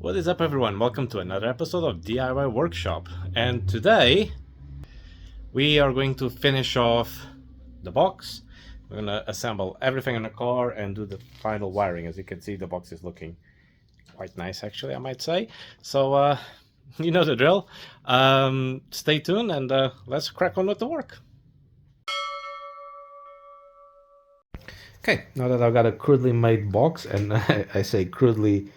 What is up, everyone? Welcome to another episode of DIY Workshop. And today we are going to finish off the box. We're going to assemble everything in the car and do the final wiring. As you can see, the box is looking quite nice, actually, I might say. So, you know the drill. Stay tuned and let's crack on with the work. Okay, now that I've got a crudely made box, and I say crudely,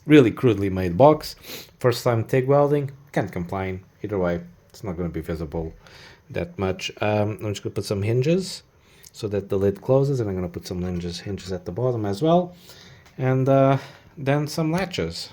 really crudely made box, first time TIG welding, can't complain. Either way, it's not going to be visible that much. I'm just going to put some hinges so that the lid closes, and I'm going to put some hinges at the bottom as well, and then some latches.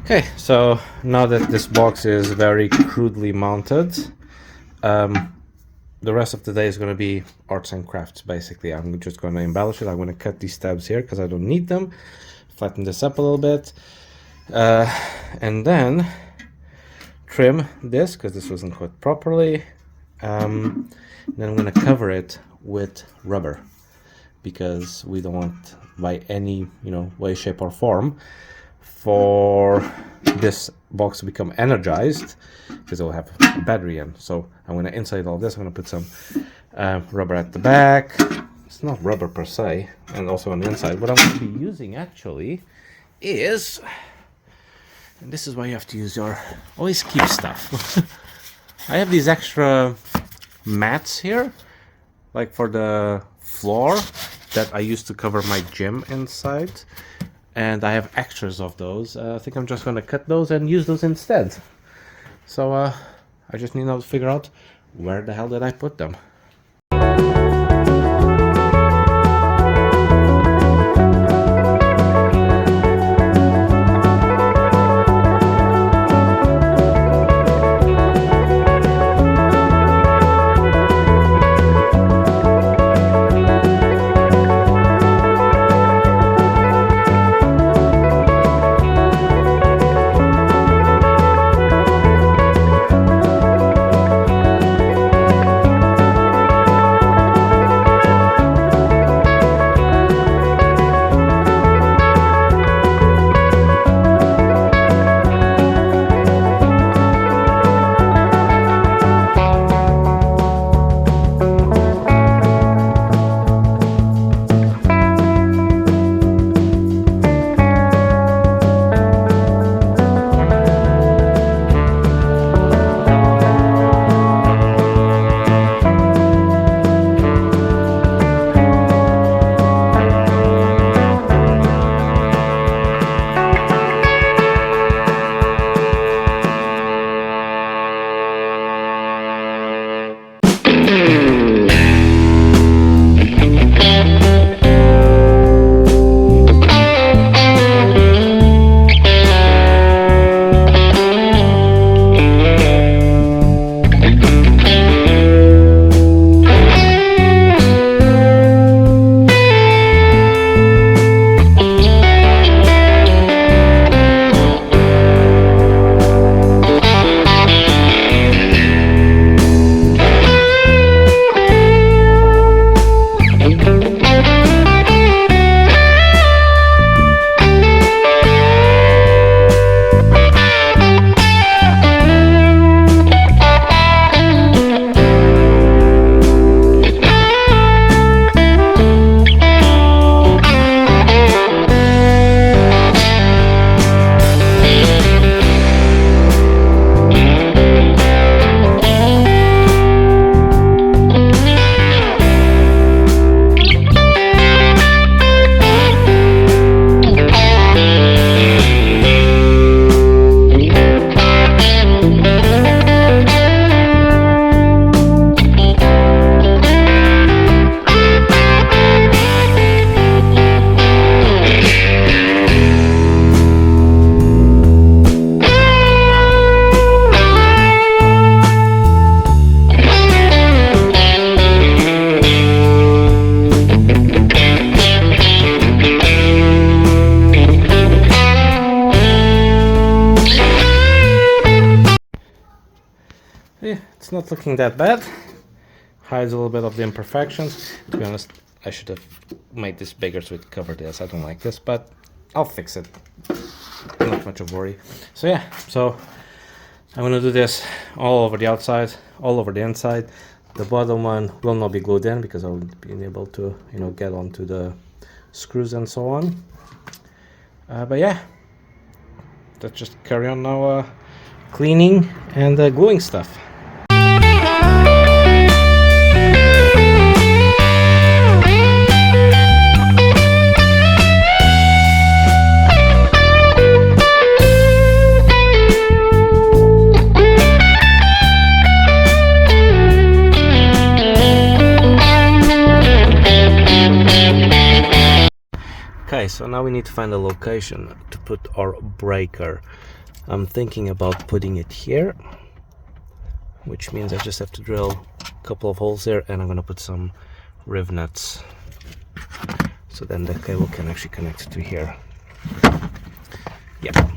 Okay, so now that this box is very crudely mounted, the rest of the day is going to be arts and crafts, basically. I'm just going to embellish it. I'm going to cut these tabs here because I don't need them, flatten this up a little bit, and then trim this because this wasn't cut properly. Then I'm going to cover it with rubber because we don't want, by any way, shape or form, for this box to become energized, because it will have a battery in. So I'm going to insulate all this. I'm going to put some rubber at the back. It's not rubber per se, and also on the inside. What I'm going to be using actually is, and this is why you have to use your, always keep stuff. I have these extra mats here, like for the floor, that I used to cover my gym inside. And I have extras of those. I think I'm just going to cut those and use those instead. So I just need now to figure out where the hell did I put them. not looking that bad. Hides a little bit of the imperfections. To be honest, I should have made this bigger so it covered this. I don't like this, but I'll fix it. Not much of a worry. So yeah, so I'm gonna do this all over the outside, all over the inside. The bottom one will not be glued in because I'll be able to, you know, get onto the screws and so on. But yeah, let's just carry on now cleaning and gluing stuff. Okay, so now we need to find a location to put our breaker. I'm thinking about putting it here, which means I just have to drill a couple of holes there, and I'm gonna put some rivets so then the cable can actually connect to here. Yep.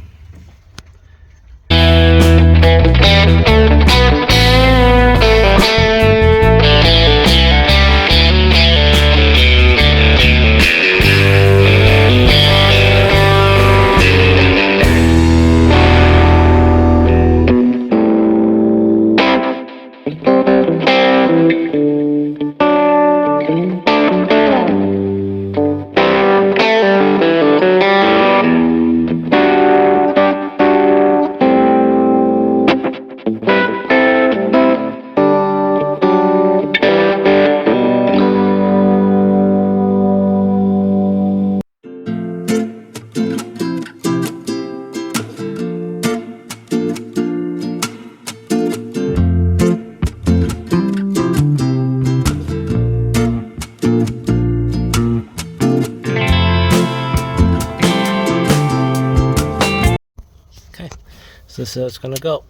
This is gonna go.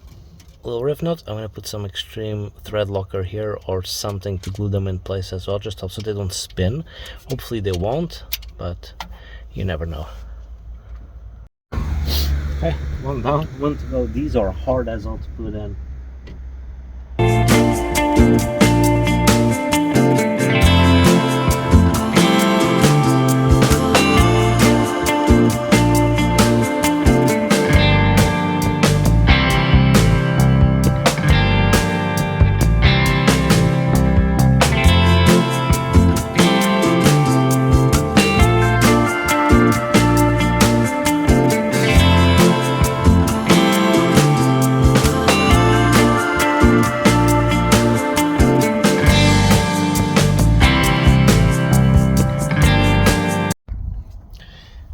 A little riv knot. I'm gonna put some extreme thread locker here or something to glue them in place as well, just so they don't spin. Hopefully they won't, but you never know. Okay, one down, one to go. These are hard as hell to put in.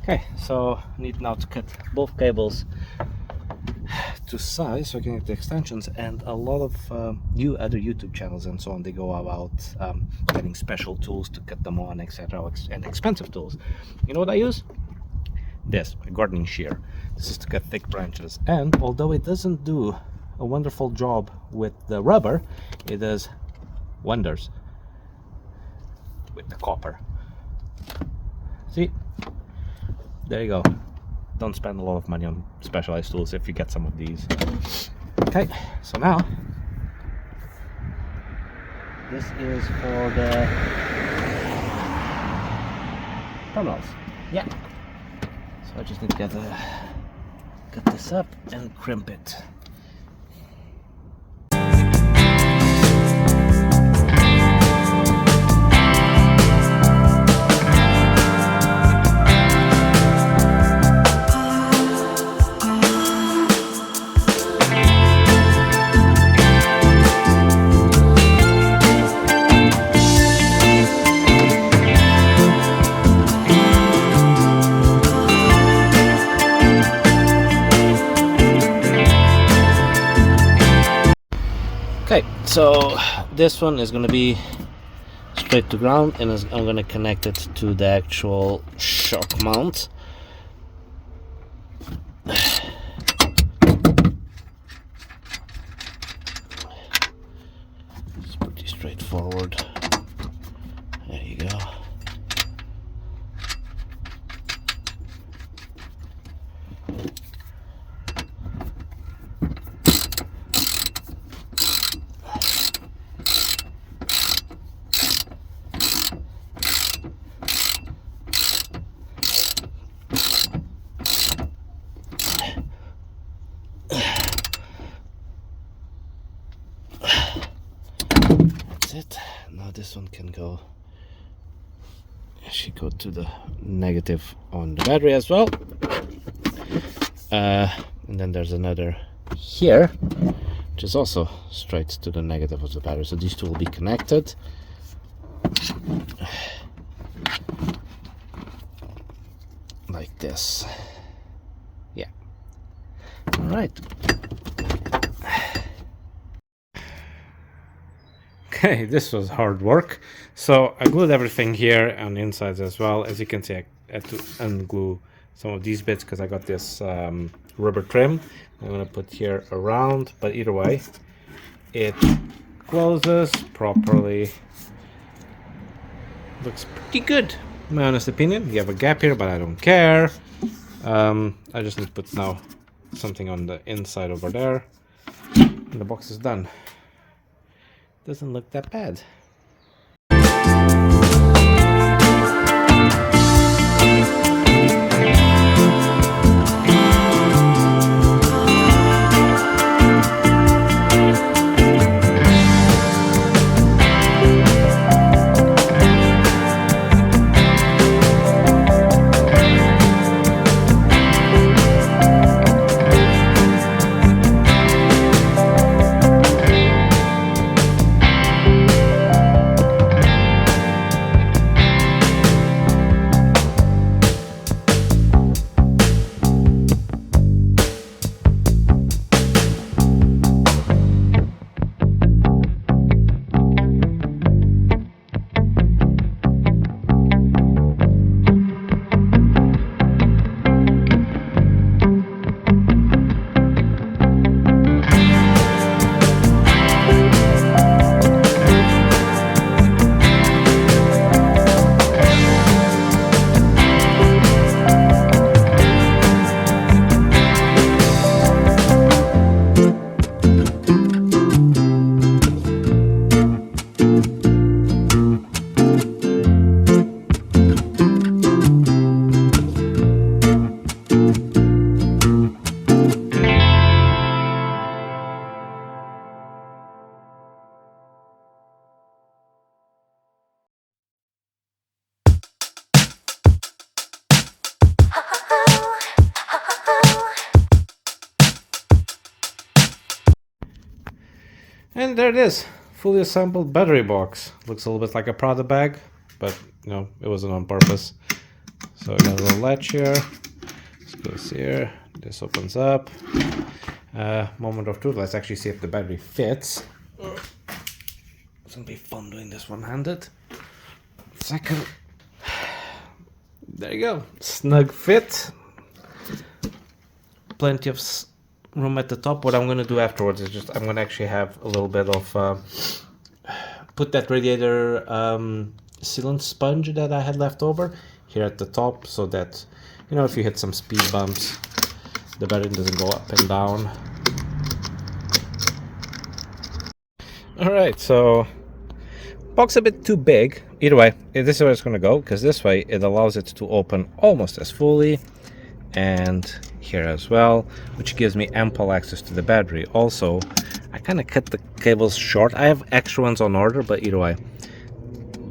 Okay, so I need now to cut both cables to size so I can get the extensions, and a lot of other YouTube channels and so on, they go about getting special tools to cut them on, etc., and expensive tools. You know what I use? This, a gardening shear. This is to cut thick branches, and although it doesn't do a wonderful job with the rubber, it does wonders with the copper. See? There you go. Don't spend a lot of money on specialized tools if you get some of these. Okay, so now this is for the terminals. Yeah. So I just need to get this up and crimp it. Okay, so this one is going to be straight to ground, and I'm going to connect it to the actual shock mount. It's pretty straightforward. There you go. it. Now this one can go. Actually, go to the negative on the battery as well. And then there's another here, which is also straight to the negative of the battery. So these two will be connected. Like this. Yeah. All right. Okay, this was hard work. So I glued everything here on the insides as well. As you can see, I had to unglue some of these bits because I got this rubber trim I'm going to put here around. But either way, it closes properly. Looks pretty good, in my honest opinion. You have a gap here, but I don't care. I just need to put now something on the inside over there. And the box is done. Doesn't look that bad. And there it is, fully assembled battery box. Looks a little bit like a Prada bag, but you know, it wasn't on purpose. So I got a little latch here. This goes here. This opens up. Moment of truth. Let's actually see if the battery fits. It's gonna be fun doing this one-handed. Second. There you go. Snug fit. Plenty of room at the top. What I'm going to do afterwards is just I'm going to actually have a little bit of put that radiator sealant sponge that I had left over here at the top, so that, you know, if you hit some speed bumps, the battery doesn't go up and down. Alright, so box a bit too big. Either way, this is where it's going to go, because this way it allows it to open almost as fully, and here as well, which gives me ample access to the battery. Also, I kind of cut the cables short. I have extra ones on order, but either way,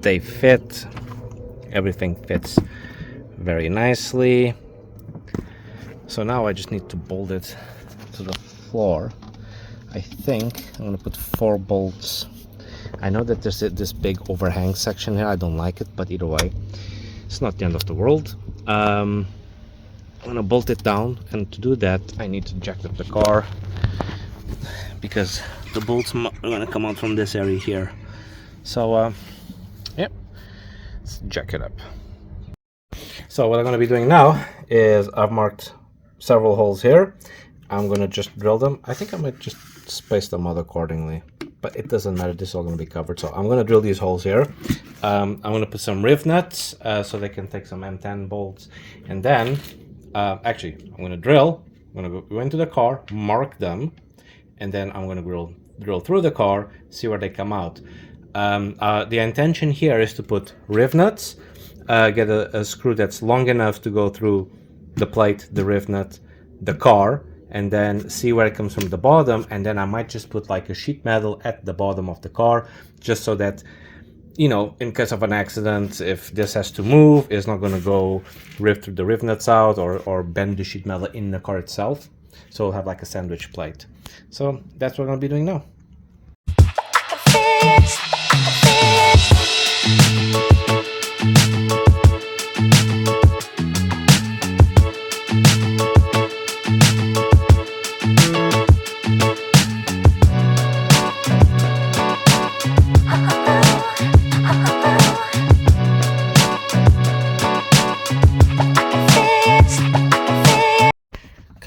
they fit. Everything fits very nicely. So now I just need to bolt it to the floor. I think I'm gonna put 4 bolts. I know that there's this big overhang section here. I don't like it, but either way, it's not the end of the world. I'm gonna bolt it down, and to do that I need to jack up the car, because the bolts are gonna come out from this area here. So yeah, let's jack it up. So what I'm gonna be doing now is I've marked several holes here. I'm gonna just drill them. I think I might just space them out accordingly, but it doesn't matter. This is all gonna be covered. So I'm gonna drill these holes here. I'm gonna put some riv nuts so they can take some M10 bolts, and then actually, I'm going to drill. I'm going to go into the car, mark them, and then I'm going to drill through the car, see where they come out. The intention here is to put riv nuts, get a screw that's long enough to go through the plate, the riv nut, the car, and then see where it comes from the bottom, and then I might just put like a sheet metal at the bottom of the car, just so that, you know, in case of an accident, if this has to move, it's not going to go rip through the rivets out or bend the sheet metal in the car itself. So we'll have like a sandwich plate. So that's what I'm going to be doing now.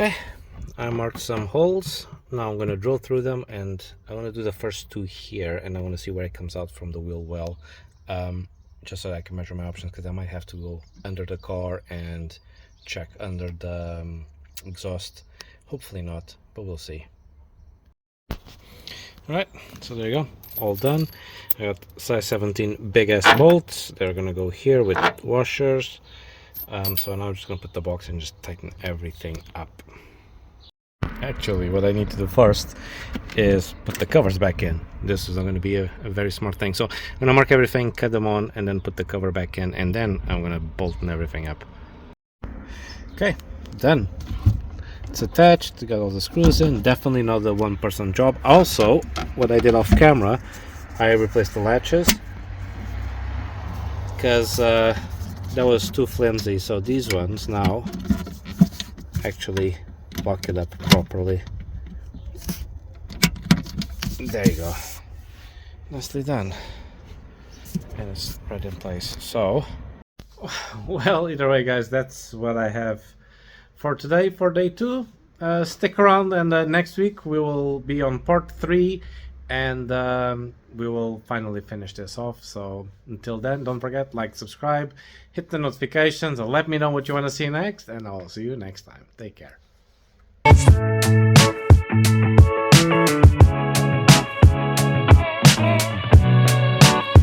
Okay, I marked some holes. Now I'm going to drill through them, and I want to do the first two here, and I want to see where it comes out from the wheel well, just so that I can measure my options, because I might have to go under the car and check under the exhaust. Hopefully not, but we'll see. Alright, so there you go, all done. I got size 17 big ass bolts. They're going to go here with washers. So now I'm just going to put the box and just tighten everything up. Actually, what I need to do first is put the covers back in. This is going to be a very smart thing. So I'm going to mark everything, cut them on, and then put the cover back in, and then I'm going to bolt everything up. Okay, done. It's attached, got all the screws in. Definitely not a one-person job. Also, what I did off camera, I replaced the latches, because that was too flimsy. So these ones now actually lock it up properly. There you go, nicely done, and it's right in place. So well, either way guys, that's what I have for today for day 2. Stick around, and next week we will be on part 3, and we will finally finish this off. So until then, don't forget, like, subscribe, hit the notifications, and let me know what you want to see next, and I'll see you next time. Take care.